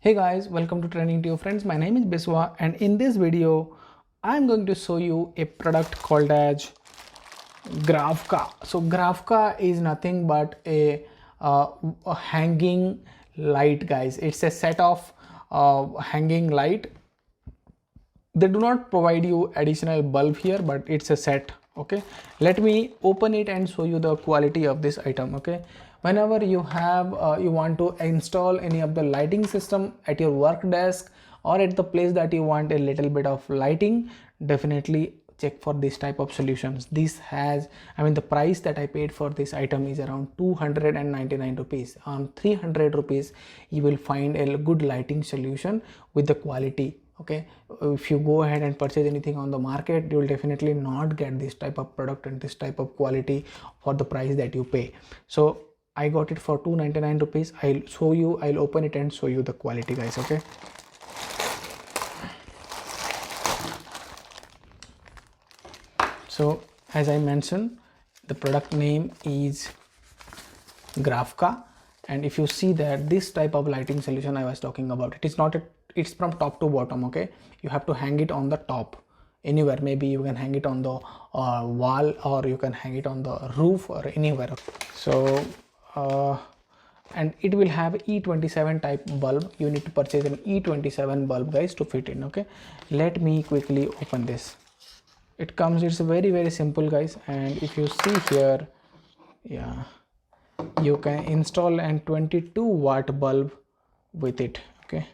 Hey guys, welcome to Training to Your Friends. My name is Biswa, and in this video I'm going to show you a product called as Gravacka. So Gravacka is nothing but a hanging light, guys. It's a set of hanging light. They do not provide you additional bulb here, but it's a set. Okay, let me open it and show you the quality of this item. Okay, whenever you have you want to install any of the lighting system at your work desk or at the place that you want a little bit of lighting, definitely check for this type of solutions. This has, the price that I paid for this item is around 299 rupees. On 300 rupees you will find a good lighting solution with the quality. Okay, if you go ahead and purchase anything on the market, you will definitely not get this type of product and this type of quality for the price that you pay. So I got it for 299 rupees. I'll open it and show you the quality, guys. Okay, so as I mentioned, the product name is Gravacka, and if you see that this type of lighting solution I was talking about, it's from top to bottom. Okay, you have to hang it on the top anywhere. Maybe you can hang it on the wall, or you can hang it on the roof, or anywhere. So and it will have E27 type bulb. You need to purchase an E27 bulb, guys, to fit in. Okay, let me quickly open this. It comes, it's very simple, guys, and if you see here, yeah, you can install an 22-watt bulb with it. Okay,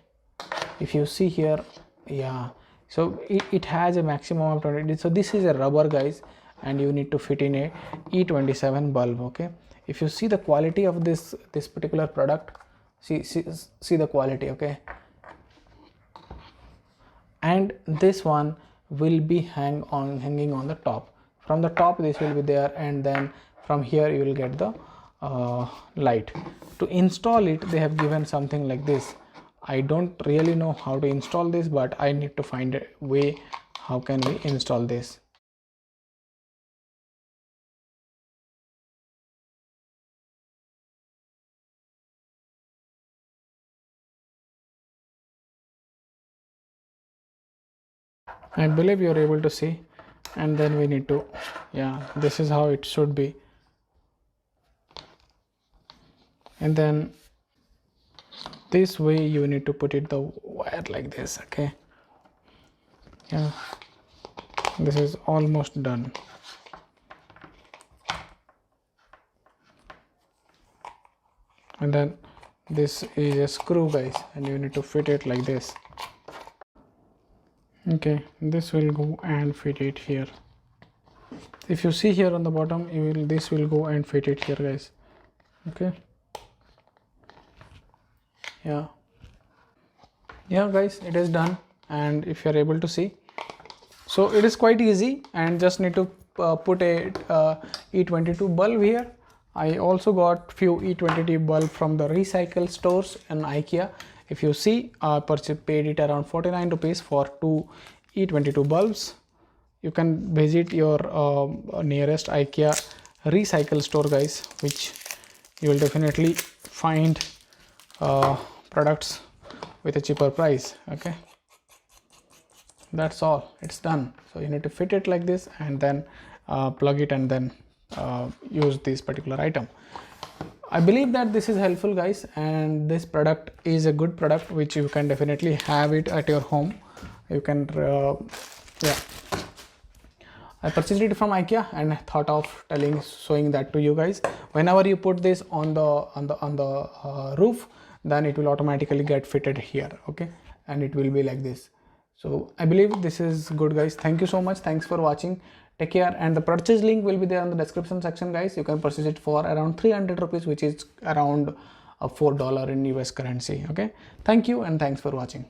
if you see here, yeah, so it has a maximum of 20. So this is a rubber, guys, and you need to fit in a E27 bulb. Okay, if you see the quality of this particular product, see the quality. Okay, and this one will be hanging on the top. From the top this will be there, and then from here you will get the light. To install it, they have given something like this. I don't really know how to install this, but I need to find a way how can we install this. I believe you're able to see, and then we need to, yeah, this is how it should be. And then this way you need to put it the wire like this. Okay, yeah, this is almost done. And then this is a screw, guys, and you need to fit it like this. Okay, this will go and fit it here. If you see here on the bottom, this will go and fit it here, guys. Okay, yeah, guys, it is done. And if you're able to see, so it is quite easy, and just need to put a E22 bulb here. I also got few E22 bulb from the recycle stores in IKEA. If you see, paid it around 49 rupees for 2 E22 bulbs. You can visit your nearest IKEA recycle store, guys, which you will definitely find products with a cheaper price. Okay, that's all, it's done. So you need to fit it like this, and then plug it, and then use this particular item. I believe that this is helpful, guys, and this product is a good product which you can definitely have it at your home. You can yeah, I purchased it from IKEA, and I thought of showing that to you guys. Whenever you put this on the roof, then it will automatically get fitted here. Okay, and it will be like this. So I believe this is good, guys. Thank you so much. Thanks for watching. Take care, and the purchase link will be there in the description section, guys. You can purchase it for around 300 rupees, which is around $4 in US currency. Okay, thank you, and thanks for watching.